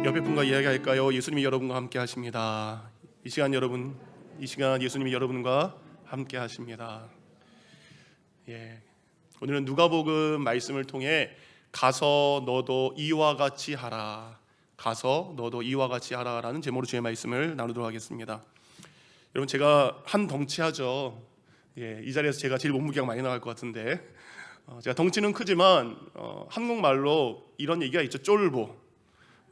옆에 분과 이야기할까요? 예수님이 여러분과 함께 하십니다. 이 시간 예수님이 여러분과 함께 하십니다. 오늘은 누가복음 말씀을 통해 가서 너도 이와 같이 하라. 가서 너도 이와 같이 하라라는 제목으로 주의 말씀을 나누도록 하겠습니다. 여러분, 제가 한 덩치하죠. 이 자리에서 제가 제일 몸무게가 많이 나갈 것 같은데, 제가 덩치는 크지만 한국말로 이런 얘기가 있죠. 쫄보.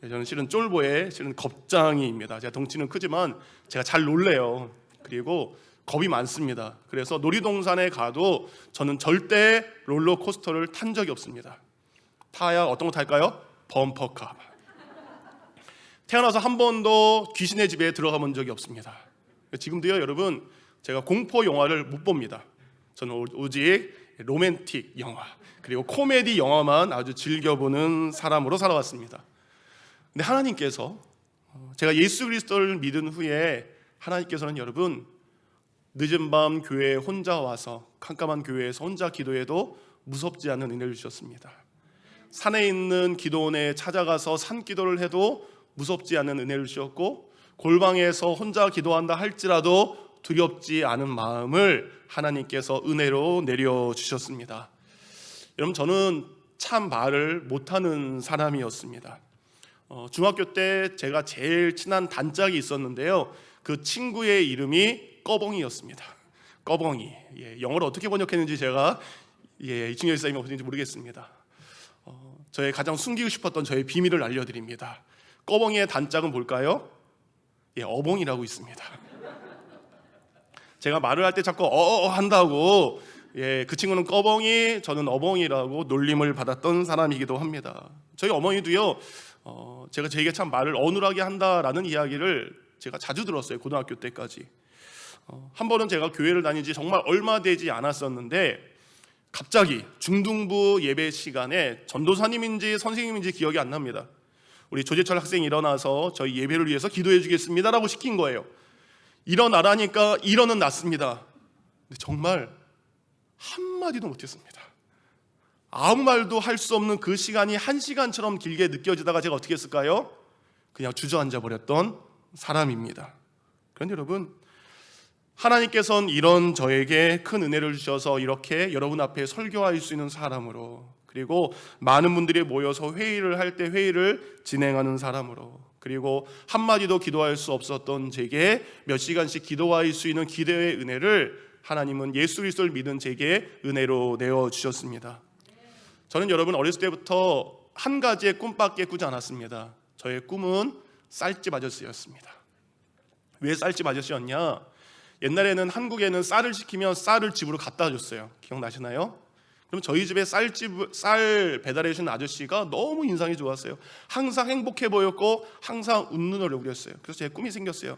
저는 실은 쫄보의 겁장이입니다. 제가 덩치는 크지만 제가 잘 놀래요. 그리고 겁이 많습니다. 그래서 놀이동산에 가도 저는 절대 롤러코스터를 탄 적이 없습니다. 타야 어떤 거 탈까요? 범퍼카. 태어나서 한 번도 귀신의 집에 들어가 본 적이 없습니다. 지금도요, 여러분, 제가 공포 영화를 못 봅니다. 저는 오직 로맨틱 영화 그리고 코미디 영화만 아주 즐겨보는 사람으로 살아왔습니다. 근데 하나님께서, 제가 예수 그리스도를 믿은 후에 하나님께서는 여러분, 늦은 밤 교회에 혼자 와서 깜깜한 교회에서 혼자 기도해도 무섭지 않은 은혜를 주셨습니다. 산에 있는 기도원에 찾아가서 산기도를 해도 무섭지 않은 은혜를 주셨고, 골방에서 혼자 기도한다 할지라도 두렵지 않은 마음을 하나님께서 은혜로 내려주셨습니다. 여러분, 저는 참 말을 못하는 사람이었습니다. 중학교 때 제가 제일 친한 단짝이 있었는데요, 그 친구의 이름이 꺼벙이였습니다. 꺼벙이. 영어로 어떻게 번역했는지 제가 이충현 목사님이 어딘지 모르겠습니다. 저의 가장 숨기고 싶었던 저의 비밀을 알려드립니다. 꺼벙이의 단짝은 뭘까요? 어벙이라고 있습니다. 제가 말을 할 때 자꾸 한다고, 그 친구는 꺼벙이, 저는 어벙이라고 놀림을 받았던 사람이기도 합니다. 저희 어머니도요, 제가 제게 참 말을 어눌하게 한다라는 이야기를 제가 자주 들었어요. 고등학교 때까지. 한 번은 제가 교회를 다닌 지 정말 얼마 되지 않았었는데, 갑자기 중등부 예배 시간에 전도사님인지 선생님인지 기억이 안 납니다. 우리 조재철 학생이 일어나서 저희 예배를 위해서 기도해 주겠습니다라고 시킨 거예요. 일어나라니까 일어는 났습니다. 근데 정말 한마디도 못했습니다. 아무 말도 할 수 없는 그 시간이 1시간처럼 길게 느껴지다가 제가 어떻게 했을까요? 그냥 주저앉아 버렸던 사람입니다. 그런데 여러분, 하나님께서는 이런 저에게 큰 은혜를 주셔서 이렇게 여러분 앞에 설교할 수 있는 사람으로, 그리고 많은 분들이 모여서 회의를 할 때 회의를 진행하는 사람으로, 그리고 한마디도 기도할 수 없었던 제게 몇 시간씩 기도할 수 있는 기도의 은혜를 하나님은 예수 그리스도를 믿은 제게 은혜로 내어주셨습니다. 저는 여러분, 어렸을 때부터 한 가지의 꿈밖에 꾸지 않았습니다. 저의 꿈은 쌀집 아저씨였습니다. 왜 쌀집 아저씨였냐? 옛날에는 한국에는 쌀을 시키면 쌀을 집으로 갖다 줬어요. 기억나시나요? 그럼 저희 집에 쌀 배달해 주신 아저씨가 너무 인상이 좋았어요. 항상 행복해 보였고 항상 웃는 얼굴이었어요. 그래서 제 꿈이 생겼어요.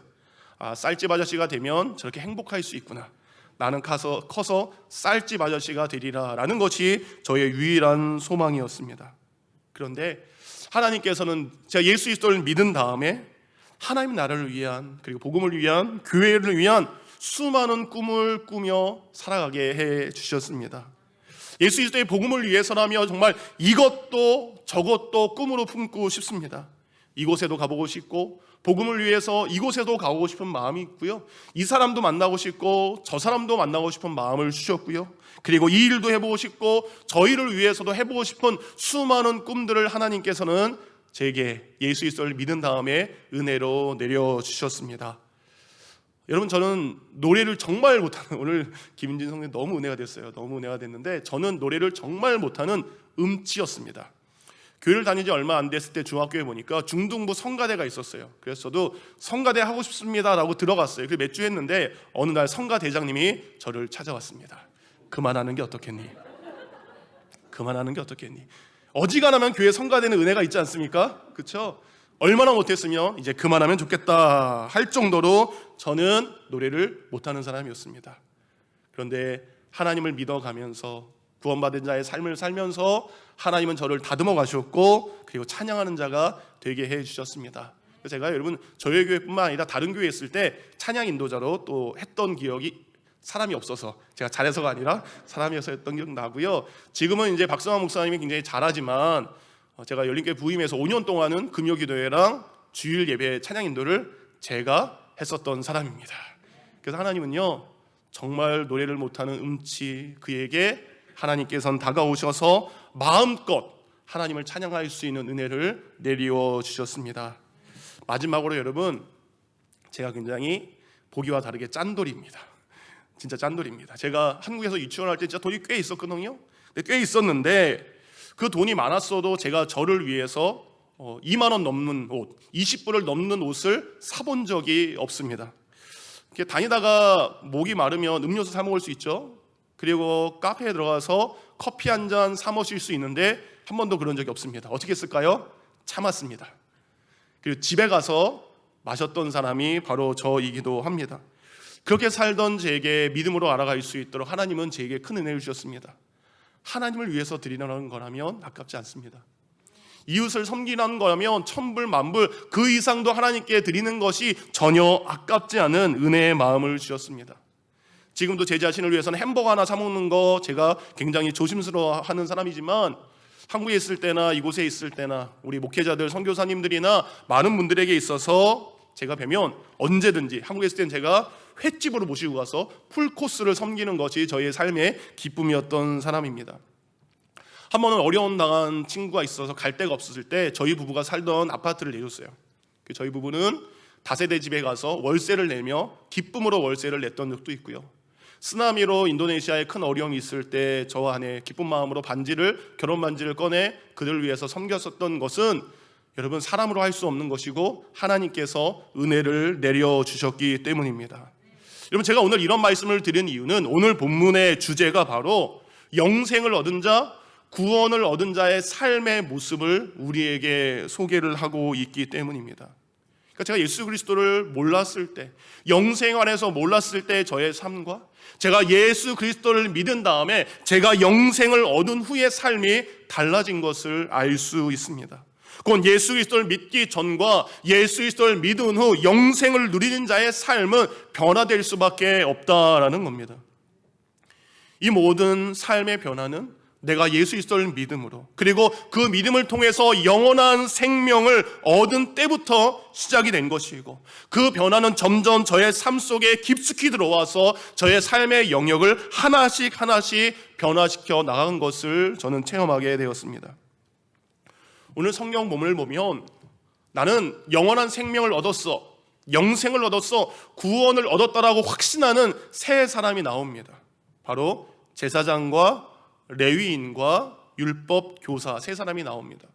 쌀집 아저씨가 되면 저렇게 행복할 수 있구나. 나는 커서 쌀집 아저씨가 되리라 라는 것이 저의 유일한 소망이었습니다. 그런데 하나님께서는 제가 예수 그리스도를 믿은 다음에 하나님 나라를 위한, 그리고 복음을 위한, 교회를 위한 수많은 꿈을 꾸며 살아가게 해 주셨습니다. 예수 그리스도의 복음을 위해서라면 정말 이것도 저것도 꿈으로 품고 싶습니다. 이곳에도 가보고 싶고, 복음을 위해서 이곳에도 가고 싶은 마음이 있고요, 이 사람도 만나고 싶고 저 사람도 만나고 싶은 마음을 주셨고요, 그리고 이 일도 해보고 싶고 저희를 위해서도 해보고 싶은 수많은 꿈들을 하나님께서는 제게 예수 그리스도를 믿은 다음에 은혜로 내려주셨습니다. 여러분, 저는 노래를 정말 못하는, 오늘 김인진 성님 너무 은혜가 됐어요. 너무 은혜가 됐는데, 저는 노래를 정말 못하는 음치였습니다. 교회를 다닌 지 얼마 안 됐을 때 중학교에 보니까 중등부 성가대가 있었어요. 그래서 저도 성가대 하고 싶습니다라고 들어갔어요. 그래서 몇 주 했는데 어느 날 성가대장님이 저를 찾아왔습니다. 그만하는 게 어떻겠니? 그만하는 게 어떻겠니? 어지간하면 교회 성가대는 은혜가 있지 않습니까? 그렇죠? 얼마나 못했으면 이제 그만하면 좋겠다 할 정도로 저는 노래를 못하는 사람이었습니다. 그런데 하나님을 믿어가면서 구원받은 자의 삶을 살면서 하나님은 저를 다듬어 가셨고, 그리고 찬양하는 자가 되게 해주셨습니다. 제가 여러분, 저희 교회뿐만 아니라 다른 교회에 있을 때 찬양 인도자로 또 했던 기억이, 사람이 없어서, 제가 잘해서가 아니라 사람이어서 했던 기억 나고요. 지금은 이제 박성환 목사님이 굉장히 잘하지만 제가 열린교회 부임해서 5년 동안은 금요기도회랑 주일 예배 찬양 인도를 제가 했었던 사람입니다. 그래서 하나님은요, 정말 노래를 못하는 음치 그에게 하나님께서는 다가오셔서 마음껏 하나님을 찬양할 수 있는 은혜를 내리워 주셨습니다. 마지막으로 여러분, 제가 굉장히 보기와 다르게 짠돌입니다. 진짜 짠돌입니다. 제가 한국에서 유치원 할 때 진짜 돈이 꽤 있었거든요. 꽤 있었는데 그 돈이 많았어도 제가 저를 위해서 2만 원 넘는 옷, 20불을 넘는 옷을 사본 적이 없습니다. 이렇게 다니다가 목이 마르면 음료수 사 먹을 수 있죠. 그리고 카페에 들어가서 커피 한 잔 사 마실 수 있는데 한 번도 그런 적이 없습니다. 어떻게 했을까요? 참았습니다. 그리고 집에 가서 마셨던 사람이 바로 저이기도 합니다. 그렇게 살던 제게 믿음으로 알아갈 수 있도록 하나님은 제게 큰 은혜를 주셨습니다. 하나님을 위해서 드리는 거라면 아깝지 않습니다. 이웃을 섬기는 거라면 천불 만불 그 이상도 하나님께 드리는 것이 전혀 아깝지 않은 은혜의 마음을 주셨습니다. 지금도 제 자신을 위해서는 햄버거 하나 사 먹는 거 제가 굉장히 조심스러워하는 사람이지만 한국에 있을 때나 이곳에 있을 때나 우리 목회자들 선교사님들이나 많은 분들에게 있어서 제가 뵈면 언제든지 한국에 있을 땐 제가 횟집으로 모시고 가서 풀코스를 섬기는 것이 저희의 삶의 기쁨이었던 사람입니다. 한 번은 어려움 당한 친구가 있어서 갈 데가 없었을 때 저희 부부가 살던 아파트를 내줬어요. 저희 부부는 다세대 집에 가서 월세를 내며 기쁨으로 월세를 냈던 적도 있고요. 쓰나미로 인도네시아에 큰 어려움이 있을 때 저와 아내 기쁜 마음으로 결혼 반지를 꺼내 그들을 위해서 섬겼었던 것은 여러분 사람으로 할 수 없는 것이고 하나님께서 은혜를 내려주셨기 때문입니다. 여러분 제가 오늘 이런 말씀을 드린 이유는 오늘 본문의 주제가 바로 영생을 얻은 자, 구원을 얻은 자의 삶의 모습을 우리에게 소개를 하고 있기 때문입니다. 그러니까 제가 예수 그리스도를 몰랐을 때, 영생 안에서 몰랐을 때 저의 삶과 제가 예수 그리스도를 믿은 다음에 제가 영생을 얻은 후의 삶이 달라진 것을 알 수 있습니다. 그건 예수 그리스도를 믿기 전과 예수 그리스도를 믿은 후 영생을 누리는 자의 삶은 변화될 수밖에 없다라는 겁니다. 이 모든 삶의 변화는 내가 예수 그리스도를 믿음으로 그리고 그 믿음을 통해서 영원한 생명을 얻은 때부터 시작이 된 것이고 그 변화는 점점 저의 삶 속에 깊숙이 들어와서 저의 삶의 영역을 하나씩 변화시켜 나간 것을 저는 체험하게 되었습니다. 오늘 성경 본문을 보면 나는 영원한 생명을 얻었어, 영생을 얻었어, 구원을 얻었다라고 확신하는 세 사람이 나옵니다. 바로 제사장과 레위인과 율법 교사 세 사람이 나옵니다.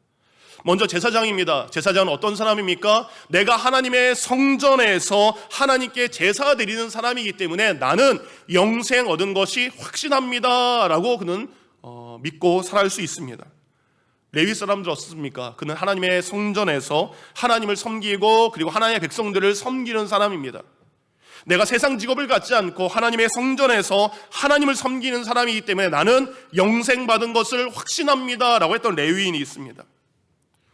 먼저 제사장입니다. 제사장은 어떤 사람입니까? 내가 하나님의 성전에서 하나님께 제사 드리는 사람이기 때문에 나는 영생 얻은 것이 확신합니다 라고 그는 믿고 살아갈 수 있습니다. 레위 사람들 어떻습니까? 그는 하나님의 성전에서 하나님을 섬기고 그리고 하나님의 백성들을 섬기는 사람입니다. 내가 세상 직업을 갖지 않고 하나님의 성전에서 하나님을 섬기는 사람이기 때문에 나는 영생 받은 것을 확신합니다 라고 했던 레위인이 있습니다.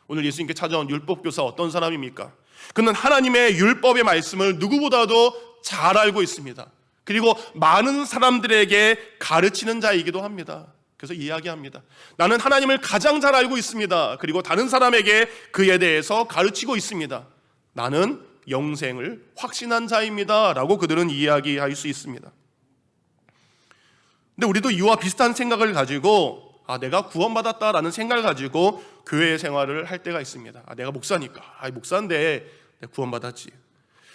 오늘 예수님께 찾아온 율법교사 어떤 사람입니까? 그는 하나님의 율법의 말씀을 누구보다도 잘 알고 있습니다. 그리고 많은 사람들에게 가르치는 자이기도 합니다. 그래서 이야기합니다. 나는 하나님을 가장 잘 알고 있습니다. 그리고 다른 사람에게 그에 대해서 가르치고 있습니다. 나는 영생을 확신한 자입니다 라고 그들은 이야기할 수 있습니다. 근데 우리도 이와 비슷한 생각을 가지고 내가 구원받았다라는 생각을 가지고 교회 생활을 할 때가 있습니다. 내가 목사니까 목사인데 내가 구원받았지,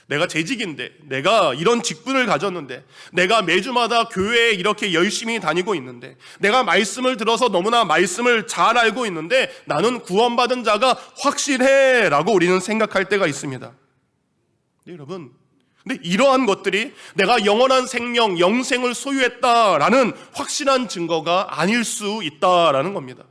내가 재직인데 내가 이런 직분을 가졌는데 내가 매주마다 교회에 이렇게 열심히 다니고 있는데 내가 말씀을 들어서 너무나 말씀을 잘 알고 있는데 나는 구원받은 자가 확실해 라고 우리는 생각할 때가 있습니다. 네, 여러분, 근데 이러한 것들이 내가 영원한 생명, 영생을 소유했다라는 확실한 증거가 아닐 수 있다라는 겁니다.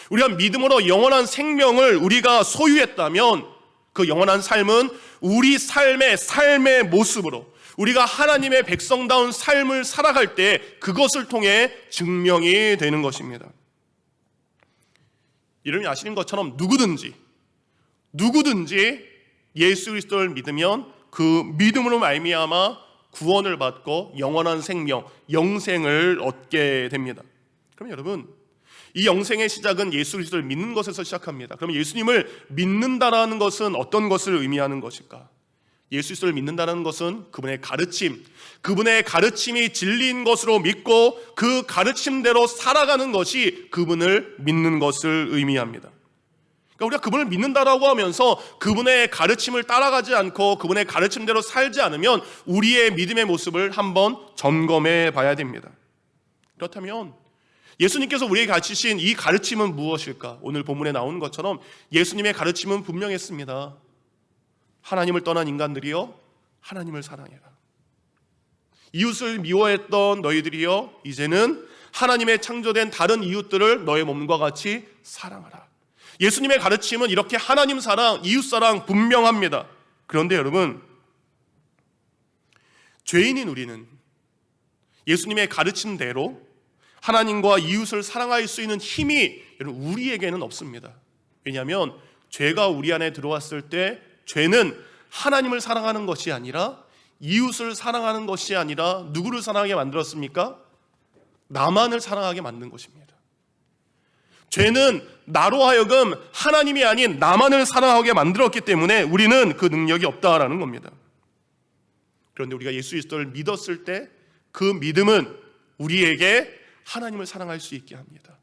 우리가 믿음으로 영원한 생명을 우리가 소유했다면 그 영원한 삶은 우리 삶의 모습으로 우리가 하나님의 백성다운 삶을 살아갈 때 그것을 통해 증명이 되는 것입니다. 여러분이 아시는 것처럼 누구든지 예수 그리스도를 믿으면 그 믿음으로 말미암아 구원을 받고 영원한 생명, 영생을 얻게 됩니다. 그럼 여러분, 이 영생의 시작은 예수 그리스도를 믿는 것에서 시작합니다. 그럼 예수님을 믿는다라는 것은 어떤 것을 의미하는 것일까? 예수 그리스도를 믿는다는 것은 그분의 가르침, 그분의 가르침이 진리인 것으로 믿고 그 가르침대로 살아가는 것이 그분을 믿는 것을 의미합니다. 그러니까 우리가 그분을 믿는다라고 하면서 그분의 가르침을 따라가지 않고 그분의 가르침대로 살지 않으면 우리의 믿음의 모습을 한번 점검해 봐야 됩니다. 그렇다면 예수님께서 우리에게 가르치신 이 가르침은 무엇일까? 오늘 본문에 나오는 것처럼 예수님의 가르침은 분명했습니다. 하나님을 떠난 인간들이여 하나님을 사랑해라. 이웃을 미워했던 너희들이여 이제는 하나님의 창조된 다른 이웃들을 너의 몸과 같이 사랑하라. 예수님의 가르침은 이렇게 하나님 사랑, 이웃 사랑 분명합니다. 그런데 여러분, 죄인인 우리는 예수님의 가르침대로 하나님과 이웃을 사랑할 수 있는 힘이 우리에게는 없습니다. 왜냐하면 죄가 우리 안에 들어왔을 때 죄는 하나님을 사랑하는 것이 아니라 이웃을 사랑하는 것이 아니라 누구를 사랑하게 만들었습니까? 나만을 사랑하게 만든 것입니다. 죄는 나로 하여금 하나님이 아닌 나만을 사랑하게 만들었기 때문에 우리는 그 능력이 없다라는 겁니다. 그런데 우리가 예수 그리스도를 믿었을 때 그 믿음은 우리에게 하나님을 사랑할 수 있게 합니다.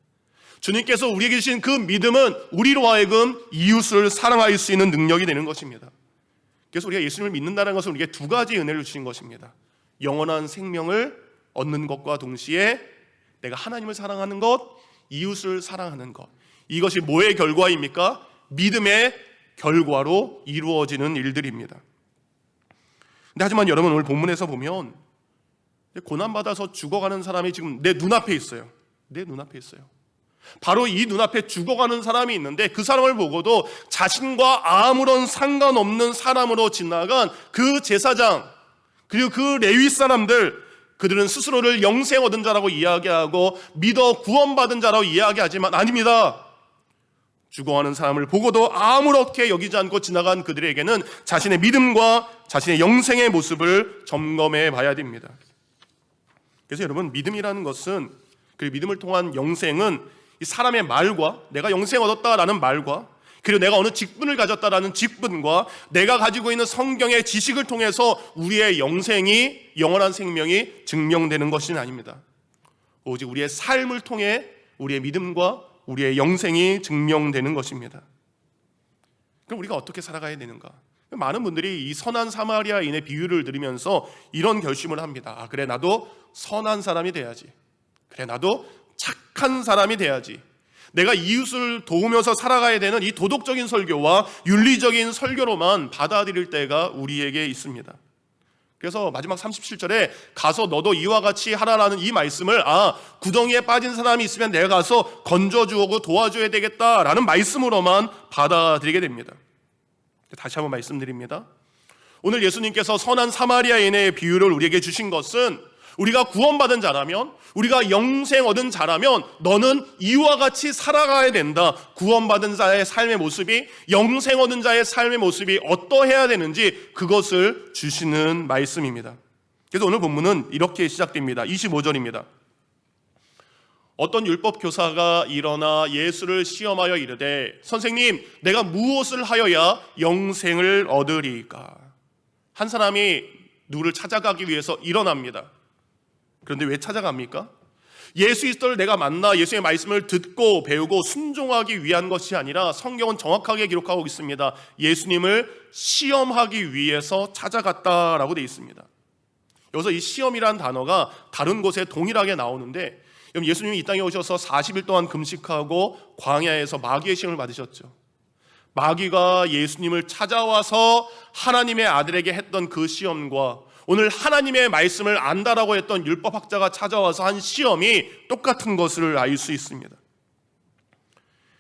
주님께서 우리에게 주신 그 믿음은 우리로 하여금 이웃을 사랑할 수 있는 능력이 되는 것입니다. 그래서 우리가 예수님을 믿는다는 것은 우리에게 두 가지 은혜를 주신 것입니다. 영원한 생명을 얻는 것과 동시에 내가 하나님을 사랑하는 것, 이웃을 사랑하는 것, 이것이 뭐의 결과입니까? 믿음의 결과로 이루어지는 일들입니다. 근데 하지만 여러분, 오늘 본문에서 보면 고난받아서 죽어가는 사람이 지금 내 눈앞에 있어요. 내 눈앞에 있어요. 바로 이 눈앞에 죽어가는 사람이 있는데 그 사람을 보고도 자신과 아무런 상관없는 사람으로 지나간 그 제사장 그리고 그 레위 사람들, 그들은 스스로를 영생 얻은 자라고 이야기하고 믿어 구원받은 자라고 이야기하지만 아닙니다. 죽어가는 사람을 보고도 아무렇게 여기지 않고 지나간 그들에게는 자신의 믿음과 자신의 영생의 모습을 점검해 봐야 됩니다. 그래서 여러분, 믿음이라는 것은, 그리고 믿음을 통한 영생은 이 사람의 말과, 내가 영생 얻었다라는 말과, 그리고 내가 어느 직분을 가졌다라는 직분과 내가 가지고 있는 성경의 지식을 통해서 우리의 영생이, 영원한 생명이 증명되는 것은 아닙니다. 오직 우리의 삶을 통해 우리의 믿음과 우리의 영생이 증명되는 것입니다. 그럼 우리가 어떻게 살아가야 되는가? 많은 분들이 이 선한 사마리아인의 비유를 들으면서 이런 결심을 합니다. 아, 그래, 나도 선한 사람이 돼야지. 그래, 나도 착한 사람이 돼야지. 내가 이웃을 도우면서 살아가야 되는 이 도덕적인 설교와 윤리적인 설교로만 받아들일 때가 우리에게 있습니다. 그래서 마지막 37절에 가서 너도 이와 같이 하라라는 이 말씀을, 구덩이에 빠진 사람이 있으면 내가 가서 건져주고 도와줘야 되겠다라는 말씀으로만 받아들이게 됩니다. 다시 한번 말씀드립니다. 오늘 예수님께서 선한 사마리아인의 비유를 우리에게 주신 것은, 우리가 구원받은 자라면, 우리가 영생 얻은 자라면 너는 이와 같이 살아가야 된다. 구원받은 자의 삶의 모습이, 영생 얻은 자의 삶의 모습이 어떠해야 되는지 그것을 주시는 말씀입니다. 그래서 오늘 본문은 이렇게 시작됩니다. 25절입니다. 어떤 율법 교사가 일어나 예수를 시험하여 이르되, 선생님, 내가 무엇을 하여야 영생을 얻으리까? 한 사람이 누구를 찾아가기 위해서 일어납니다. 그런데 왜 찾아갑니까? 예수 그리스도를 내가 만나 예수의 말씀을 듣고 배우고 순종하기 위한 것이 아니라, 성경은 정확하게 기록하고 있습니다. 예수님을 시험하기 위해서 찾아갔다라고 되어 있습니다. 여기서 이 시험이라는 단어가 다른 곳에 동일하게 나오는데, 예수님이 이 땅에 오셔서 40일 동안 금식하고 광야에서 마귀의 시험을 받으셨죠. 마귀가 예수님을 찾아와서 하나님의 아들에게 했던 그 시험과 오늘 하나님의 말씀을 안다라고 했던 율법학자가 찾아와서 한 시험이 똑같은 것을 알 수 있습니다.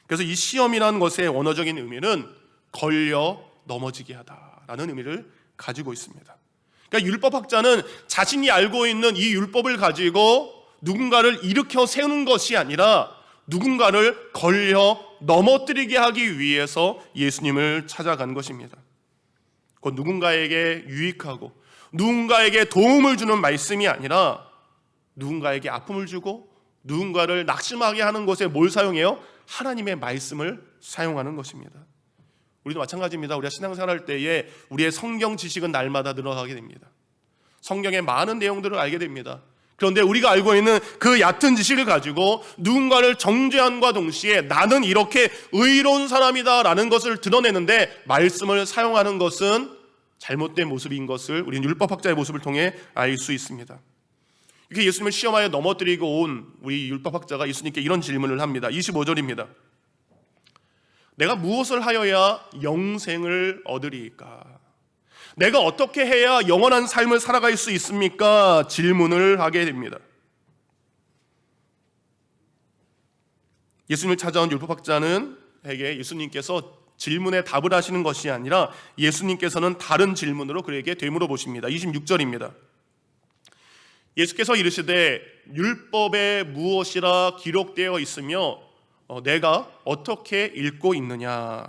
그래서 이 시험이라는 것의 원어적인 의미는 걸려 넘어지게 하다라는 의미를 가지고 있습니다. 그러니까 율법학자는 자신이 알고 있는 이 율법을 가지고 누군가를 일으켜 세우는 것이 아니라 누군가를 걸려 넘어뜨리게 하기 위해서 예수님을 찾아간 것입니다. 곧 누군가에게 유익하고 누군가에게 도움을 주는 말씀이 아니라 누군가에게 아픔을 주고 누군가를 낙심하게 하는 것에 뭘 사용해요? 하나님의 말씀을 사용하는 것입니다. 우리도 마찬가지입니다. 우리가 신앙생활할 때에 우리의 성경 지식은 날마다 늘어가게 됩니다. 성경의 많은 내용들을 알게 됩니다. 그런데 우리가 알고 있는 그 얕은 지식을 가지고 누군가를 정죄함과 동시에 나는 이렇게 의로운 사람이다 라는 것을 드러내는데 말씀을 사용하는 것은 잘못된 모습인 것을 우리는 율법학자의 모습을 통해 알 수 있습니다. 이렇게 예수님을 시험하여 넘어뜨리고 온 우리 율법학자가 예수님께 이런 질문을 합니다. 25절입니다. 내가 무엇을 하여야 영생을 얻으리이까? 내가 어떻게 해야 영원한 삶을 살아갈 수 있습니까? 질문을 하게 됩니다. 예수님을 찾아온 율법학자에게 예수님께서 질문에 답을 하시는 것이 아니라 예수님께서는 다른 질문으로 그에게 되물어 보십니다. 26절입니다. 예수께서 이르시되 율법에 무엇이라 기록되어 있으며 내가 어떻게 읽고 있느냐?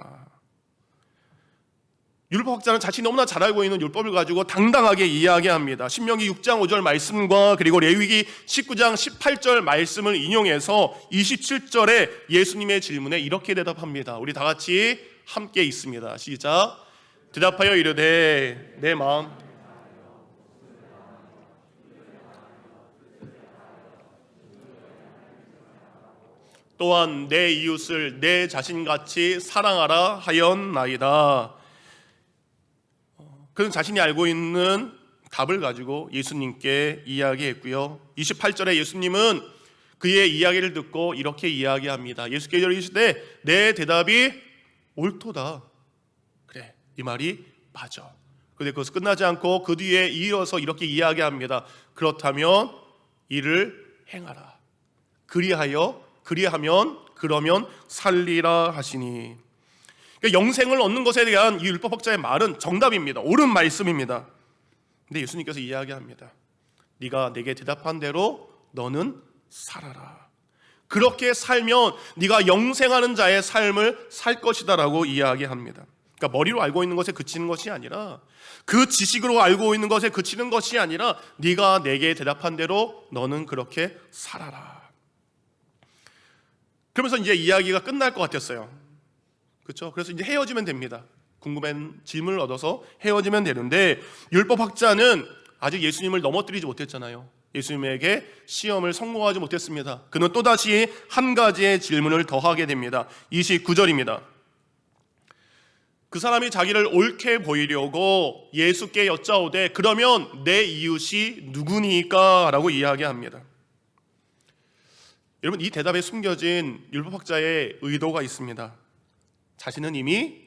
율법학자는 자신이 너무나 잘 알고 있는 율법을 가지고 당당하게 이야기합니다. 신명기 6장 5절 말씀과 그리고 레위기 19장 18절 말씀을 인용해서 27절에 예수님의 질문에 이렇게 대답합니다. 우리 다 같이 함께 있습니다. 시작. 대답하여 이르되 내 마음 또한 내 이웃을 내 자신같이 사랑하라 하였나이다. 그는 자신이 알고 있는 답을 가지고 예수님께 이야기했고요. 28절에 예수님은 그의 이야기를 듣고 이렇게 이야기합니다. 예수께서 이르시되 내 대답이 옳도다. 그래, 이 말이 맞아. 그런데 그것은 끝나지 않고 그 뒤에 이어서 이렇게 이야기합니다. 그렇다면 이를 행하라. 그러면 살리라 하시니. 그러니까 영생을 얻는 것에 대한 이 율법학자의 말은 정답입니다. 옳은 말씀입니다. 근데 예수님께서 이야기합니다. 네가 내게 대답한 대로 너는 살아라. 그렇게 살면 네가 영생하는 자의 삶을 살 것이다라고 이야기합니다. 그러니까 머리로 알고 있는 것에 그치는 것이 아니라 그 지식으로 알고 있는 것에 그치는 것이 아니라 네가 내게 대답한 대로 너는 그렇게 살아라. 그러면서 이제 이야기가 끝날 것 같았어요. 그렇죠? 그래서 이제 헤어지면 됩니다. 궁금한 질문을 얻어서 헤어지면 되는데 율법학자는 아직 예수님을 넘어뜨리지 못했잖아요. 예수님에게 시험을 성공하지 못했습니다. 그는 또다시 한 가지의 질문을 더하게 됩니다. 29절입니다. 그 사람이 자기를 옳게 보이려고 예수께 여짜오되 그러면 내 이웃이 누구니까? 라고 이야기합니다. 여러분, 이 대답에 숨겨진 율법학자의 의도가 있습니다. 자신은 이미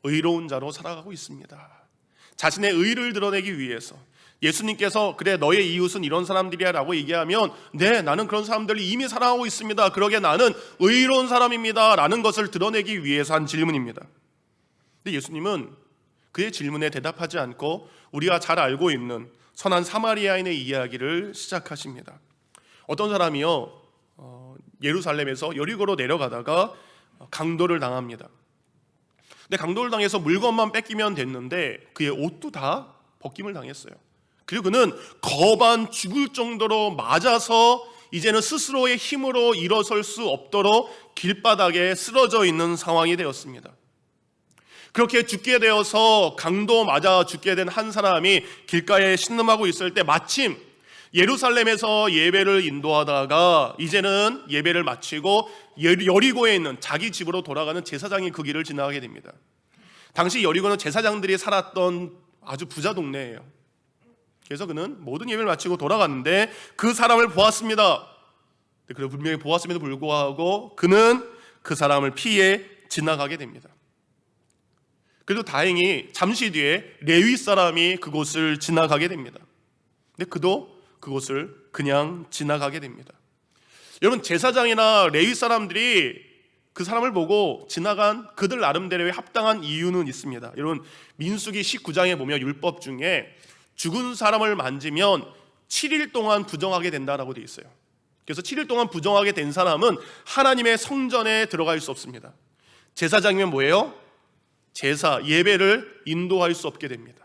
의로운 자로 살아가고 있습니다. 자신의 의를 드러내기 위해서 예수님께서 그래 너의 이웃은 이런 사람들이야 라고 얘기하면 네, 나는 그런 사람들을 이미 사랑하고 있습니다. 그러게 나는 의로운 사람입니다 라는 것을 드러내기 위해서 한 질문입니다. 근데 예수님은 그의 질문에 대답하지 않고 우리가 잘 알고 있는 선한 사마리아인의 이야기를 시작하십니다. 어떤 사람이요 예루살렘에서 여리고로 내려가다가 강도를 당합니다. 근데 강도를 당해서 물건만 뺏기면 됐는데 그의 옷도 다 벗김을 당했어요. 그리고 그는 거반 죽을 정도로 맞아서 이제는 스스로의 힘으로 일어설 수 없도록 길바닥에 쓰러져 있는 상황이 되었습니다. 그렇게 죽게 되어서 강도 맞아 죽게 된 한 사람이 길가에 신음하고 있을 때 마침 예루살렘에서 예배를 인도하다가 이제는 예배를 마치고 여리고에 있는 자기 집으로 돌아가는 제사장이 그 길을 지나가게 됩니다. 당시 여리고는 제사장들이 살았던 아주 부자 동네예요. 그래서 그는 모든 예배를 마치고 돌아갔는데 그 사람을 보았습니다. 그리고 분명히 보았음에도 불구하고 그는 그 사람을 피해 지나가게 됩니다. 그래도 다행히 잠시 뒤에 레위 사람이 그곳을 지나가게 됩니다. 근데 그도 그곳을 그냥 지나가게 됩니다. 여러분, 제사장이나 레위 사람들이 그 사람을 보고 지나간 그들 나름대로의 합당한 이유는 있습니다. 여러분, 민수기 19장에 보면 율법 중에 죽은 사람을 만지면 7일 동안 부정하게 된다라고 되어 있어요. 그래서 7일 동안 부정하게 된 사람은 하나님의 성전에 들어갈 수 없습니다. 제사장이면 뭐예요? 제사, 예배를 인도할 수 없게 됩니다.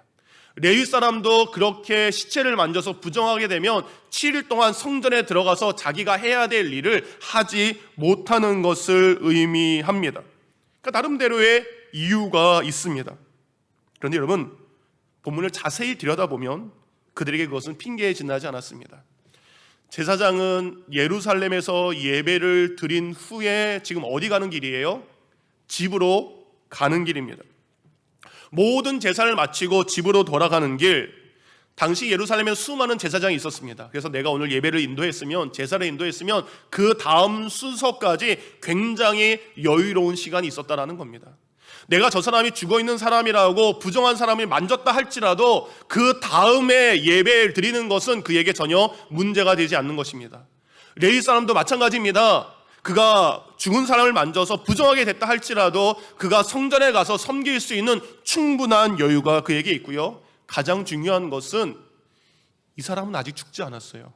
레위 사람도 그렇게 시체를 만져서 부정하게 되면 7일 동안 성전에 들어가서 자기가 해야 될 일을 하지 못하는 것을 의미합니다. 그러니까 나름대로의 이유가 있습니다. 그런데 여러분, 본문을 자세히 들여다보면 그들에게 그것은 핑계에 지나지 않았습니다. 제사장은 예루살렘에서 예배를 드린 후에 지금 어디 가는 길이에요? 집으로 가는 길입니다. 모든 제사를 마치고 집으로 돌아가는 길, 당시 예루살렘에 수많은 제사장이 있었습니다. 그래서 내가 오늘 예배를 인도했으면, 제사를 인도했으면 그 다음 순서까지 굉장히 여유로운 시간이 있었다라는 겁니다. 내가 저 사람이 죽어있는 사람이라고 부정한 사람을 만졌다 할지라도 그 다음에 예배를 드리는 것은 그에게 전혀 문제가 되지 않는 것입니다. 레위 사람도 마찬가지입니다. 그가 죽은 사람을 만져서 부정하게 됐다 할지라도 그가 성전에 가서 섬길 수 있는 충분한 여유가 그에게 있고요. 가장 중요한 것은 이 사람은 아직 죽지 않았어요.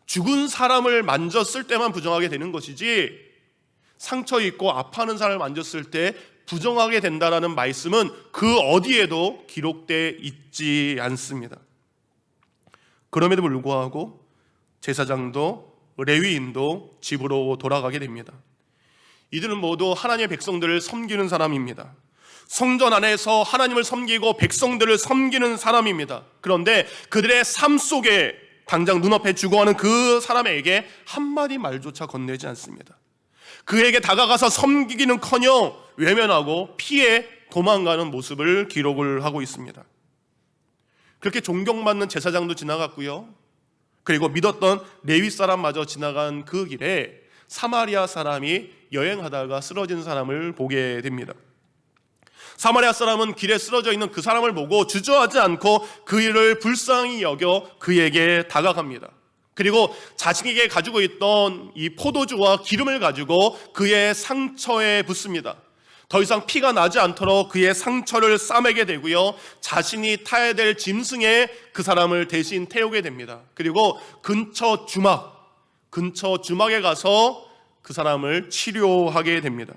죽은 사람을 만졌을 때만 부정하게 되는 것이지, 상처 있고 아파하는 사람을 만졌을 때 부정하게 된다라는 말씀은 그 어디에도 기록되어 있지 않습니다. 그럼에도 불구하고 제사장도 레위인도 집으로 돌아가게 됩니다. 이들은 모두 하나님의 백성들을 섬기는 사람입니다. 성전 안에서 하나님을 섬기고 백성들을 섬기는 사람입니다. 그런데 그들의 삶 속에 당장 눈앞에 죽어가는 그 사람에게 한마디 말조차 건네지 않습니다. 그에게 다가가서 섬기기는커녕 외면하고 피해 도망가는 모습을 기록을 하고 있습니다. 그렇게 존경받는 제사장도 지나갔고요. 그리고 믿었던 레위 사람마저 지나간 그 길에 사마리아 사람이 여행하다가 쓰러진 사람을 보게 됩니다. 사마리아 사람은 길에 쓰러져 있는 그 사람을 보고 주저하지 않고 그 일을 불쌍히 여겨 그에게 다가갑니다. 그리고 자신에게 가지고 있던 이 포도주와 기름을 가지고 그의 상처에 붓습니다. 더 이상 피가 나지 않도록 그의 상처를 싸매게 되고요, 자신이 타야 될 짐승에 그 사람을 대신 태우게 됩니다. 그리고 근처 주막에 가서 그 사람을 치료하게 됩니다.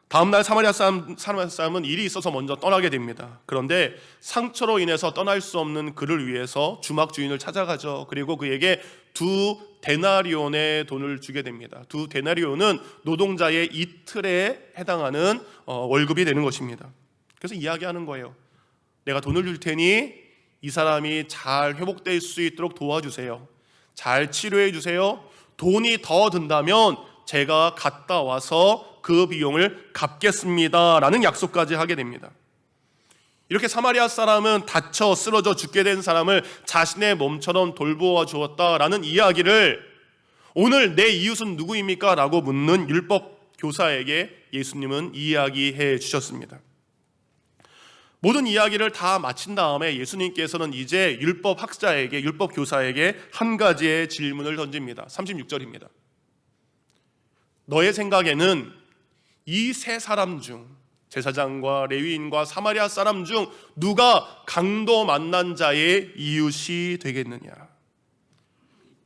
다음날 사마리아 사람은 일이 있어서 먼저 떠나게 됩니다. 그런데 상처로 인해서 떠날 수 없는 그를 위해서 주막 주인을 찾아가죠. 그리고 그에게 2데나리온의 돈을 주게 됩니다. 2데나리온은 노동자의 이틀에 해당하는 월급이 되는 것입니다. 그래서 이야기하는 거예요. 내가 돈을 줄 테니 이 사람이 잘 회복될 수 있도록 도와주세요. 잘 치료해 주세요. 돈이 더 든다면 제가 갔다 와서 그 비용을 갚겠습니다 라는 약속까지 하게 됩니다. 이렇게 사마리아 사람은 다쳐 쓰러져 죽게 된 사람을 자신의 몸처럼 돌보아 주었다라는 이야기를 오늘 내 이웃은 누구입니까? 라고 묻는 율법 교사에게 예수님은 이야기해 주셨습니다. 모든 이야기를 다 마친 다음에 예수님께서는 이제 율법 학자에게, 율법 교사에게 한 가지의 질문을 던집니다. 36절입니다. 너의 생각에는 이 세 사람 중, 제사장과 레위인과 사마리아 사람 중 누가 강도 만난 자의 이웃이 되겠느냐?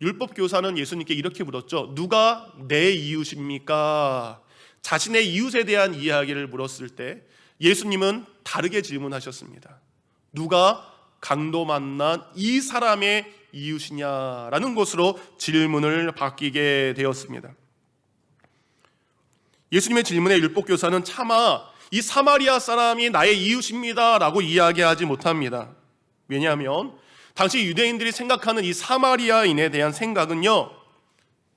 율법 교사는 예수님께 이렇게 물었죠. 누가 내 이웃입니까? 자신의 이웃에 대한 이야기를 물었을 때 예수님은 다르게 질문하셨습니다. 누가 강도 만난 이 사람의 이웃이냐라는 것으로 질문을 바뀌게 되었습니다. 예수님의 질문에 율법교사는 차마 이 사마리아 사람이 나의 이웃입니다 라고 이야기하지 못합니다. 왜냐하면 당시 유대인들이 생각하는 이 사마리아인에 대한 생각은요,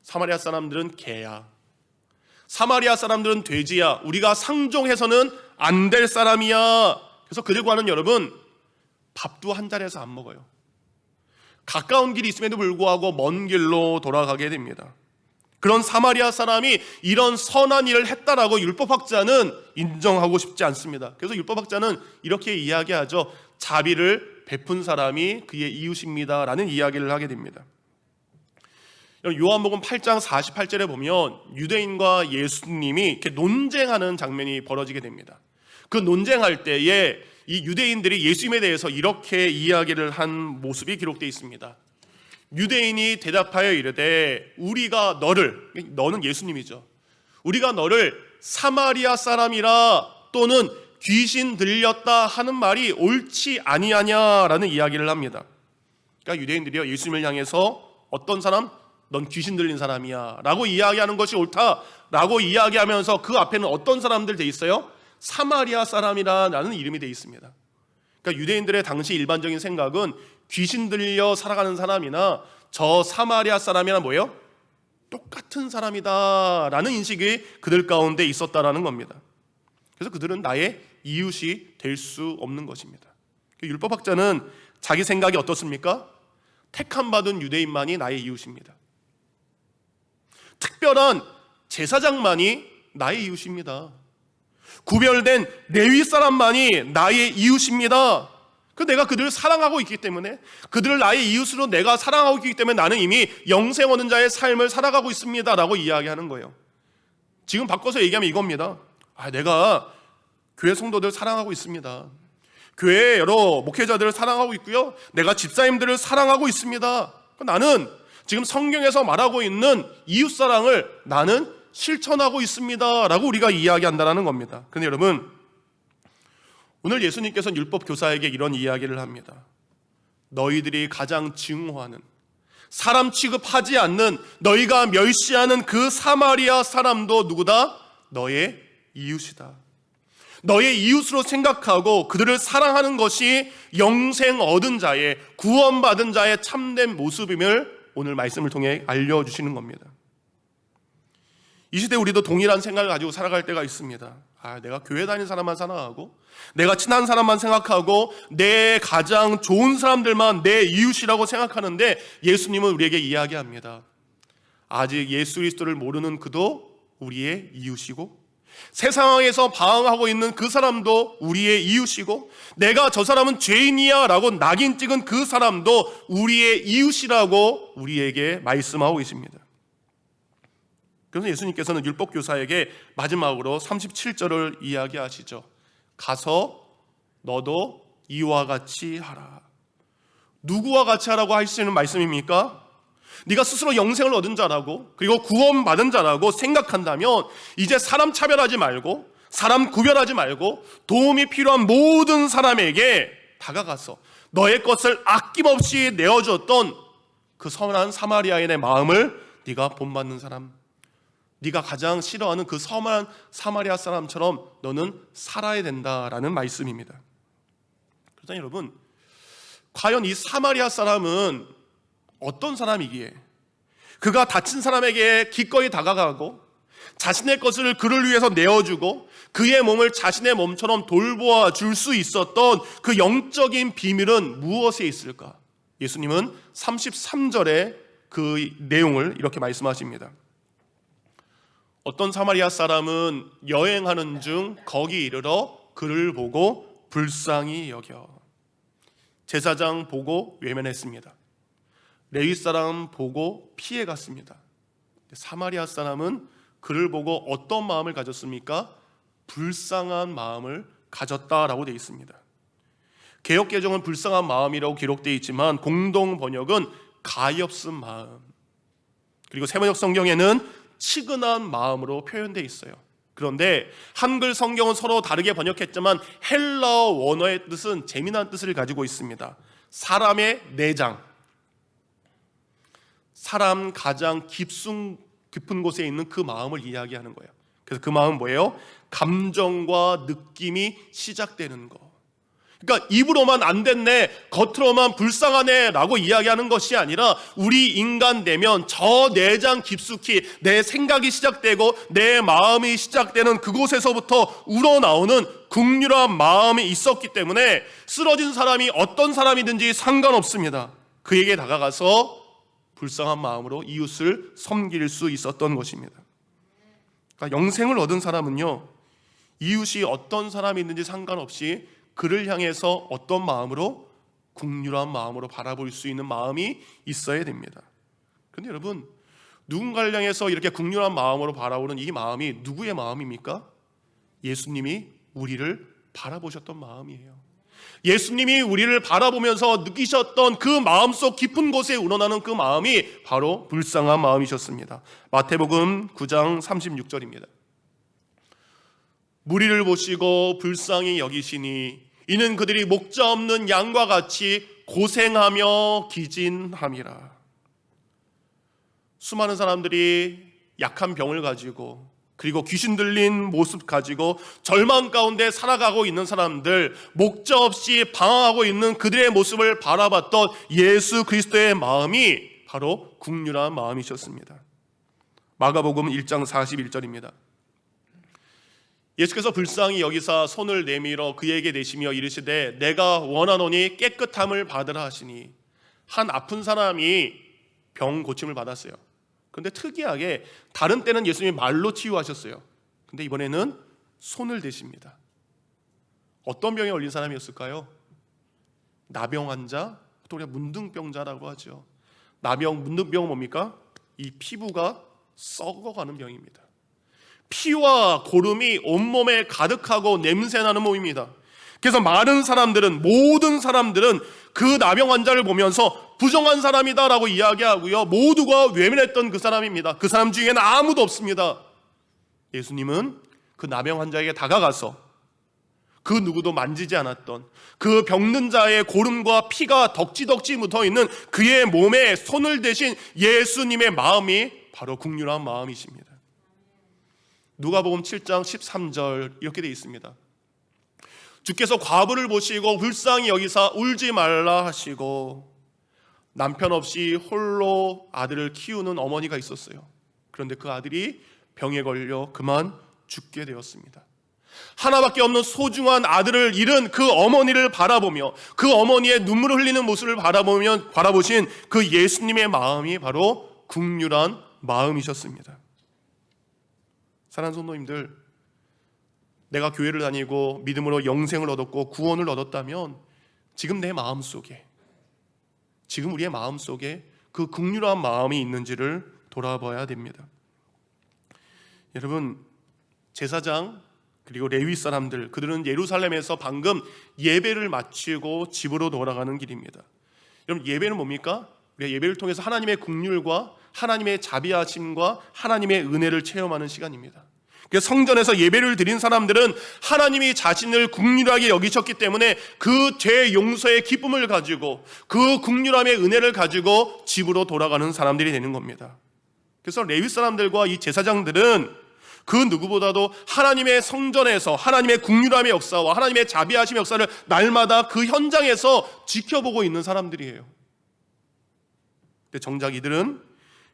사마리아 사람들은 개야, 사마리아 사람들은 돼지야, 우리가 상종해서는 안 될 사람이야. 그래서 그들과는 여러분, 밥도 한 자리에서 안 먹어요. 가까운 길이 있음에도 불구하고 먼 길로 돌아가게 됩니다. 그런 사마리아 사람이 이런 선한 일을 했다라고 율법학자는 인정하고 싶지 않습니다. 그래서 율법학자는 이렇게 이야기하죠. 자비를 베푼 사람이 그의 이웃입니다 라는 이야기를 하게 됩니다. 요한복음 8장 48절에 보면 유대인과 예수님이 이렇게 논쟁하는 장면이 벌어지게 됩니다. 그 논쟁할 때에 이 유대인들이 예수님에 대해서 이렇게 이야기를 한 모습이 기록되어 있습니다. 유대인이 대답하여 이르되 우리가 너는 예수님이죠. 우리가 너를 사마리아 사람이라 또는 귀신 들렸다 하는 말이 옳지 아니하냐라는 이야기를 합니다. 그러니까 유대인들이요, 예수님을 향해서 어떤 사람? 넌 귀신 들린 사람이야 라고 이야기하는 것이 옳다라고 이야기하면서 그 앞에는 어떤 사람들 돼 있어요? 사마리아 사람이라는 이름이 돼 있습니다. 그러니까 유대인들의 당시 일반적인 생각은 귀신 들려 살아가는 사람이나 저 사마리아 사람이나 뭐예요? 똑같은 사람이다라는 인식이 그들 가운데 있었다라는 겁니다. 그래서 그들은 나의 이웃이 될 수 없는 것입니다. 율법학자는 자기 생각이 어떻습니까? 택함 받은 유대인만이 나의 이웃입니다. 특별한 제사장만이 나의 이웃입니다. 구별된 레위 사람만이 나의 이웃입니다. 내가 그들을 사랑하고 있기 때문에, 그들을 나의 이웃으로 내가 사랑하고 있기 때문에 나는 이미 영생 얻은 자의 삶을 살아가고 있습니다 라고 이야기하는 거예요. 지금 바꿔서 얘기하면 이겁니다. 내가 교회 성도들 사랑하고 있습니다. 교회 여러 목회자들을 사랑하고 있고요, 내가 집사님들을 사랑하고 있습니다. 나는 지금 성경에서 말하고 있는 이웃사랑을 나는 실천하고 있습니다 라고 우리가 이야기한다는 겁니다. 그런데 여러분, 오늘 예수님께서는 율법 교사에게 이런 이야기를 합니다. 너희들이 가장 증오하는, 사람 취급하지 않는, 너희가 멸시하는 그 사마리아 사람도 누구다? 너의 이웃이다. 너의 이웃으로 생각하고 그들을 사랑하는 것이 영생 얻은 자의, 구원받은 자의 참된 모습임을 오늘 말씀을 통해 알려주시는 겁니다. 이 시대 우리도 동일한 생각을 가지고 살아갈 때가 있습니다. 내가 교회 다니는 사람만 사랑하고, 내가 친한 사람만 생각하고, 내 가장 좋은 사람들만 내 이웃이라고 생각하는데, 예수님은 우리에게 이야기합니다. 아직 예수 그리스도를 모르는 그도 우리의 이웃이고, 세상에서 방황하고 있는 그 사람도 우리의 이웃이고, 내가 저 사람은 죄인이야 라고 낙인 찍은 그 사람도 우리의 이웃이라고 우리에게 말씀하고 계십니다. 그래서 예수님께서는 율법교사에게 마지막으로 37절을 이야기하시죠. 가서 너도 이와 같이 하라. 누구와 같이 하라고 하시는 말씀입니까? 네가 스스로 영생을 얻은 자라고, 그리고 구원받은 자라고 생각한다면 이제 사람 차별하지 말고, 사람 구별하지 말고, 도움이 필요한 모든 사람에게 다가가서 너의 것을 아낌없이 내어주었던 그 선한 사마리아인의 마음을 네가 본받는 사람, 네가 가장 싫어하는 그 선한 사마리아 사람처럼 너는 살아야 된다라는 말씀입니다. 그래서 여러분, 과연 이 사마리아 사람은 어떤 사람이기에 그가 다친 사람에게 기꺼이 다가가고 자신의 것을 그를 위해서 내어주고 그의 몸을 자신의 몸처럼 돌보아 줄 수 있었던 그 영적인 비밀은 무엇에 있을까? 예수님은 33절에 그 내용을 이렇게 말씀하십니다. 어떤 사마리아 사람은 여행하는 중 거기 이르러 그를 보고 불쌍히 여겨 제사장 보고 외면했습니다. 레위 사람 보고 피해갔습니다. 사마리아 사람은 그를 보고 어떤 마음을 가졌습니까? 불쌍한 마음을 가졌다라고 되어 있습니다. 개역개정은 불쌍한 마음이라고 기록되어 있지만 공동 번역은 가엾은 마음, 그리고 세번역 성경에는 치근한 마음으로 표현되어 있어요. 그런데 한글 성경은 서로 다르게 번역했지만 헬라어 원어의 뜻은 재미난 뜻을 가지고 있습니다. 사람의 내장, 사람 가장 깊은 곳에 있는 그 마음을 이야기하는 거예요. 그래서 그 마음은 뭐예요? 감정과 느낌이 시작되는 거. 그러니까 입으로만 안 됐네, 겉으로만 불쌍하네 라고 이야기하는 것이 아니라 우리 인간 내면 저 내장 깊숙이 내 생각이 시작되고 내 마음이 시작되는 그곳에서부터 우러나오는 긍휼한 마음이 있었기 때문에 쓰러진 사람이 어떤 사람이든지 상관없습니다. 그에게 다가가서 불쌍한 마음으로 이웃을 섬길 수 있었던 것입니다. 그러니까 영생을 얻은 사람은요, 이웃이 어떤 사람이든지 상관없이 그를 향해서 어떤 마음으로? 긍휼한 마음으로 바라볼 수 있는 마음이 있어야 됩니다. 그런데 여러분, 누군가를 향해서 이렇게 긍휼한 마음으로 바라보는 이 마음이 누구의 마음입니까? 예수님이 우리를 바라보셨던 마음이에요. 예수님이 우리를 바라보면서 느끼셨던 그 마음속 깊은 곳에 우러나는 그 마음이 바로 불쌍한 마음이셨습니다. 마태복음 9장 36절입니다. 무리를 보시고 불쌍히 여기시니 이는 그들이 목자 없는 양과 같이 고생하며 기진함이라. 수많은 사람들이 약한 병을 가지고 그리고 귀신 들린 모습 가지고 절망 가운데 살아가고 있는 사람들, 목자 없이 방황하고 있는 그들의 모습을 바라봤던 예수 그리스도의 마음이 바로 긍휼한 마음이셨습니다. 마가복음 1장 41절입니다. 예수께서 불쌍히 여기사 손을 내밀어 그에게 내시며 이르시되 내가 원하노니 깨끗함을 받으라 하시니, 한 아픈 사람이 병 고침을 받았어요. 그런데 특이하게 다른 때는 예수님이 말로 치유하셨어요. 근데 이번에는 손을 대십니다. 어떤 병에 걸린 사람이었을까요? 나병 환자, 또 우리가 문둥병자라고 하죠. 나병, 문둥병은 뭡니까? 이 피부가 썩어가는 병입니다. 피와 고름이 온몸에 가득하고 냄새나는 몸입니다. 그래서 많은 사람들은, 모든 사람들은 그 나병 환자를 보면서 부정한 사람이다라고 이야기하고요, 모두가 외면했던 그 사람입니다. 그 사람 중에는 아무도 없습니다. 예수님은 그 나병 환자에게 다가가서 그 누구도 만지지 않았던 그 병든 자의 고름과 피가 덕지덕지 묻어있는 그의 몸에 손을 대신 예수님의 마음이 바로 긍휼한 마음이십니다. 누가복음 7장 13절 이렇게 되어 있습니다. 주께서 과부를 보시고 불쌍히 여기사 울지 말라 하시고, 남편 없이 홀로 아들을 키우는 어머니가 있었어요. 그런데 그 아들이 병에 걸려 그만 죽게 되었습니다. 하나밖에 없는 소중한 아들을 잃은 그 어머니를 바라보며 그 어머니의 눈물을 흘리는 모습을 바라보신 그 예수님의 마음이 바로 긍휼한 마음이셨습니다. 사랑하는 성도님들, 내가 교회를 다니고 믿음으로 영생을 얻었고 구원을 얻었다면 지금 내 마음속에, 지금 우리의 마음속에 그 긍휼한 마음이 있는지를 돌아봐야 됩니다. 여러분, 제사장 그리고 레위 사람들, 그들은 예루살렘에서 방금 예배를 마치고 집으로 돌아가는 길입니다. 여러분, 예배는 뭡니까? 우리가 예배를 통해서 하나님의 긍휼과 하나님의 자비하심과 하나님의 은혜를 체험하는 시간입니다. 그래서 성전에서 예배를 드린 사람들은 하나님이 자신을 긍휼하게 여기셨기 때문에 그 죄 용서의 기쁨을 가지고 그 긍휼함의 은혜를 가지고 집으로 돌아가는 사람들이 되는 겁니다. 그래서 레위 사람들과 이 제사장들은 그 누구보다도 하나님의 성전에서 하나님의 긍휼함의 역사와 하나님의 자비하심의 역사를 날마다 그 현장에서 지켜보고 있는 사람들이에요. 근데 정작 이들은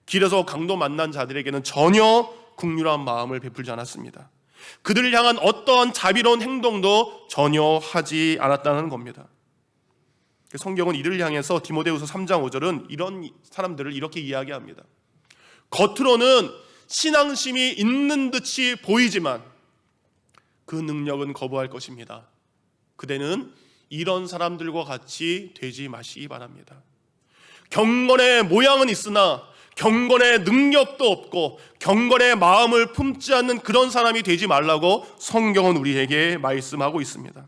길에서 강도 만난 자들에게는 전혀 긍휼한 마음을 베풀지 않았습니다. 그들을 향한 어떠한 자비로운 행동도 전혀 하지 않았다는 겁니다. 성경은 이들을 향해서 디모데후서 3장 5절은 이런 사람들을 이렇게 이야기합니다. 겉으로는 신앙심이 있는 듯이 보이지만 그 능력은 거부할 것입니다. 그대는 이런 사람들과 같이 되지 마시기 바랍니다. 경건의 모양은 있으나 경건의 능력도 없고 경건의 마음을 품지 않는 그런 사람이 되지 말라고 성경은 우리에게 말씀하고 있습니다.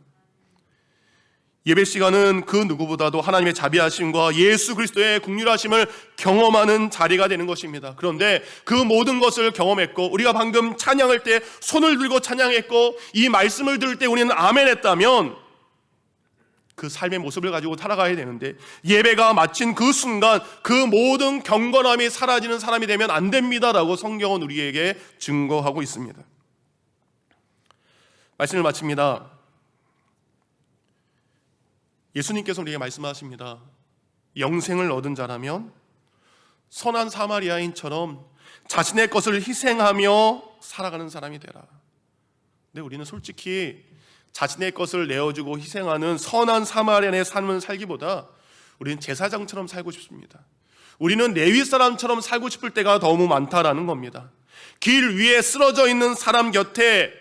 예배 시간은 그 누구보다도 하나님의 자비하심과 예수 그리스도의 긍휼하심을 경험하는 자리가 되는 것입니다. 그런데 그 모든 것을 경험했고, 우리가 방금 찬양할 때 손을 들고 찬양했고 이 말씀을 들을 때 우리는 아멘 했다면 그 삶의 모습을 가지고 살아가야 되는데, 예배가 마친 그 순간 그 모든 경건함이 사라지는 사람이 되면 안 됩니다라고 성경은 우리에게 증거하고 있습니다. 말씀을 마칩니다. 예수님께서 우리에게 말씀하십니다. 영생을 얻은 자라면 선한 사마리아인처럼 자신의 것을 희생하며 살아가는 사람이 되라. 근데 우리는 솔직히 자신의 것을 내어주고 희생하는 선한 사마리아인의 삶을 살기보다 우리는 제사장처럼 살고 싶습니다. 우리는 레위 사람처럼 살고 싶을 때가 너무 많다라는 겁니다. 길 위에 쓰러져 있는 사람 곁에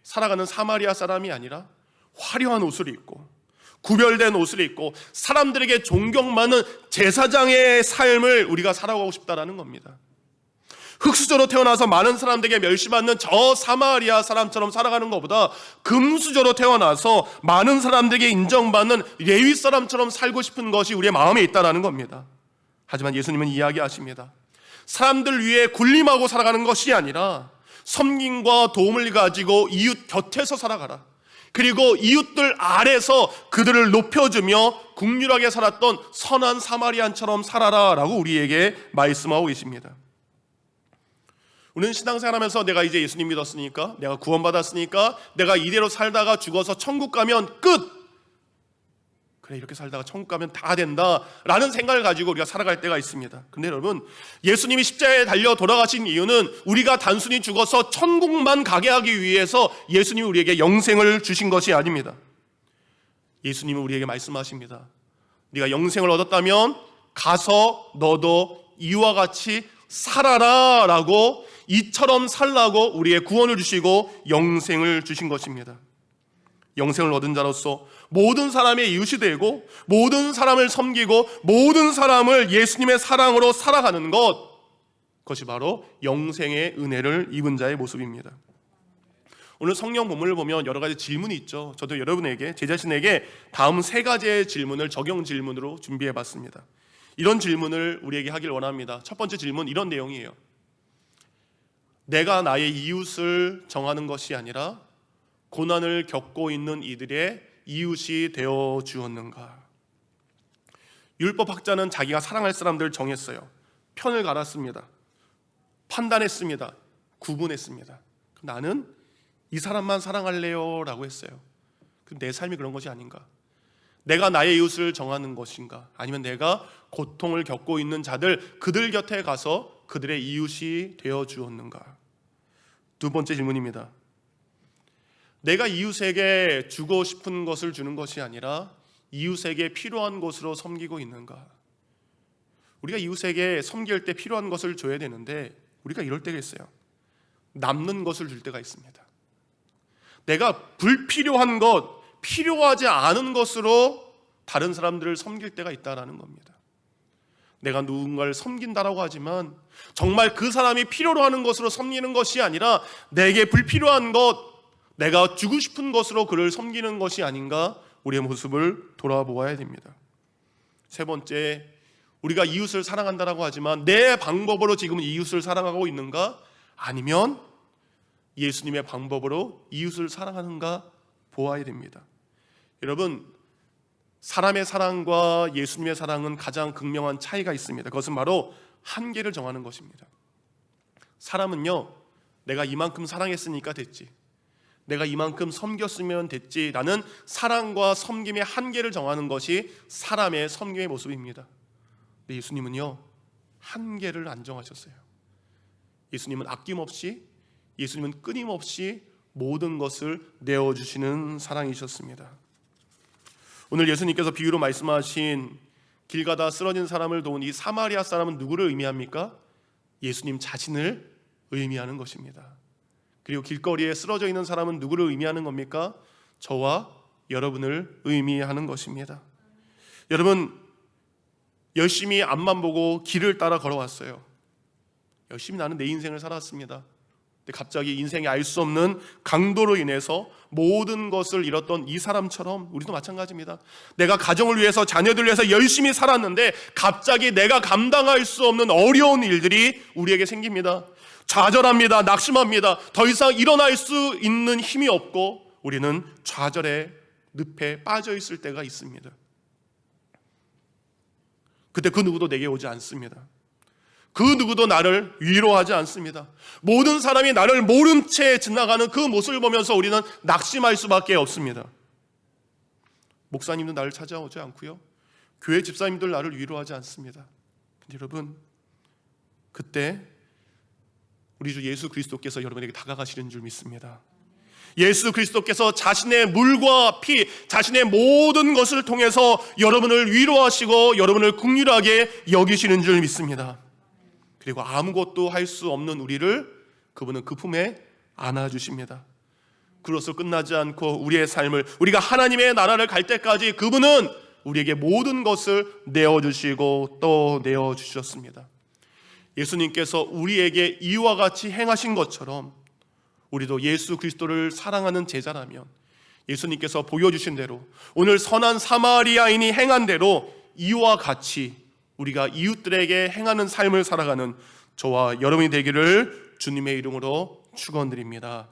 살아가는 사마리아 사람이 아니라 화려한 옷을 입고 구별된 옷을 입고 사람들에게 존경받는 제사장의 삶을 우리가 살아가고 싶다라는 겁니다. 흙수저로 태어나서 많은 사람들에게 멸시받는 저 사마리아 사람처럼 살아가는 것보다 금수저로 태어나서 많은 사람들에게 인정받는 레위 사람처럼 살고 싶은 것이 우리의 마음에 있다는 겁니다. 하지만 예수님은 이야기하십니다. 사람들 위에 군림하고 살아가는 것이 아니라 섬김과 도움을 가지고 이웃 곁에서 살아가라. 그리고 이웃들 아래서 그들을 높여주며 긍휼하게 살았던 선한 사마리안처럼 살아라 라고 우리에게 말씀하고 계십니다. 우리는 신앙생활하면서 내가 이제 예수님 믿었으니까, 내가 구원받았으니까, 내가 이대로 살다가 죽어서 천국 가면 끝! 그래, 이렇게 살다가 천국 가면 다 된다 라는 생각을 가지고 우리가 살아갈 때가 있습니다. 근데 여러분, 예수님이 십자가에 달려 돌아가신 이유는 우리가 단순히 죽어서 천국만 가게 하기 위해서 예수님이 우리에게 영생을 주신 것이 아닙니다. 예수님은 우리에게 말씀하십니다. 네가 영생을 얻었다면 가서 너도 이와 같이 살아라 라고, 이처럼 살라고 우리의 구원을 주시고 영생을 주신 것입니다. 영생을 얻은 자로서 모든 사람의 이웃이 되고 모든 사람을 섬기고 모든 사람을 예수님의 사랑으로 살아가는 것, 그것이 바로 영생의 은혜를 입은 자의 모습입니다. 오늘 성경 본문을 보면 여러 가지 질문이 있죠. 저도 여러분에게, 제 자신에게 다음 세 가지의 질문을 적용 질문으로 준비해 봤습니다. 이런 질문을 우리에게 하길 원합니다. 첫 번째 질문, 이런 내용이에요. 내가 나의 이웃을 정하는 것이 아니라 고난을 겪고 있는 이들의 이웃이 되어 주었는가? 율법학자는 자기가 사랑할 사람들을 정했어요. 편을 갈았습니다. 판단했습니다. 구분했습니다. 나는 이 사람만 사랑할래요 라고 했어요. 내 삶이 그런 것이 아닌가? 내가 나의 이웃을 정하는 것인가? 아니면 내가 고통을 겪고 있는 자들, 그들 곁에 가서 그들의 이웃이 되어 주었는가? 두 번째 질문입니다. 내가 이웃에게 주고 싶은 것을 주는 것이 아니라 이웃에게 필요한 것으로 섬기고 있는가? 우리가 이웃에게 섬길 때 필요한 것을 줘야 되는데 우리가 이럴 때가 있어요. 남는 것을 줄 때가 있습니다. 내가 불필요한 것, 필요하지 않은 것으로 다른 사람들을 섬길 때가 있다는 겁니다. 내가 누군가를 섬긴다라고 하지만 정말 그 사람이 필요로 하는 것으로 섬기는 것이 아니라 내게 불필요한 것, 내가 주고 싶은 것으로 그를 섬기는 것이 아닌가, 우리의 모습을 돌아보아야 됩니다. 세 번째, 우리가 이웃을 사랑한다라고 하지만 내 방법으로 지금 이웃을 사랑하고 있는가, 아니면 예수님의 방법으로 이웃을 사랑하는가 보아야 됩니다. 여러분, 사람의 사랑과 예수님의 사랑은 가장 극명한 차이가 있습니다. 그것은 바로 한계를 정하는 것입니다. 사람은요, 내가 이만큼 사랑했으니까 됐지, 내가 이만큼 섬겼으면 됐지 라는 사랑과 섬김의 한계를 정하는 것이 사람의 섬김의 모습입니다. 근데 예수님은요, 한계를 안 정하셨어요. 예수님은 아낌없이, 예수님은 끊임없이 모든 것을 내어주시는 사랑이셨습니다. 오늘 예수님께서 비유로 말씀하신 길 가다 쓰러진 사람을 도운 이 사마리아 사람은 누구를 의미합니까? 예수님 자신을 의미하는 것입니다. 그리고 길거리에 쓰러져 있는 사람은 누구를 의미하는 겁니까? 저와 여러분을 의미하는 것입니다. 여러분, 열심히 앞만 보고 길을 따라 걸어왔어요. 열심히 나는 내 인생을 살았습니다. 근데 갑자기 인생에 알 수 없는 강도로 인해서 모든 것을 잃었던 이 사람처럼 우리도 마찬가지입니다. 내가 가정을 위해서, 자녀들을 위해서 열심히 살았는데 갑자기 내가 감당할 수 없는 어려운 일들이 우리에게 생깁니다. 좌절합니다. 낙심합니다. 더 이상 일어날 수 있는 힘이 없고 우리는 좌절의 늪에 빠져 있을 때가 있습니다. 그때 그 누구도 내게 오지 않습니다. 그 누구도 나를 위로하지 않습니다. 모든 사람이 나를 모른 채 지나가는 그 모습을 보면서 우리는 낙심할 수밖에 없습니다. 목사님도 나를 찾아오지 않고요, 교회 집사님들 나를 위로하지 않습니다. 근데 여러분, 그때 우리 주 예수 그리스도께서 여러분에게 다가가시는 줄 믿습니다. 예수 그리스도께서 자신의 물과 피, 자신의 모든 것을 통해서 여러분을 위로하시고 여러분을 긍휼하게 여기시는 줄 믿습니다. 그리고 아무것도 할 수 없는 우리를 그분은 그 품에 안아주십니다. 그로써 끝나지 않고 우리의 삶을, 우리가 하나님의 나라를 갈 때까지 그분은 우리에게 모든 것을 내어주시고 또 내어주셨습니다. 예수님께서 우리에게 이와 같이 행하신 것처럼 우리도 예수 그리스도를 사랑하는 제자라면 예수님께서 보여주신 대로, 오늘 선한 사마리아인이 행한 대로 이와 같이 우리가 이웃들에게 행하는 삶을 살아가는 저와 여러분이 되기를 주님의 이름으로 축원드립니다.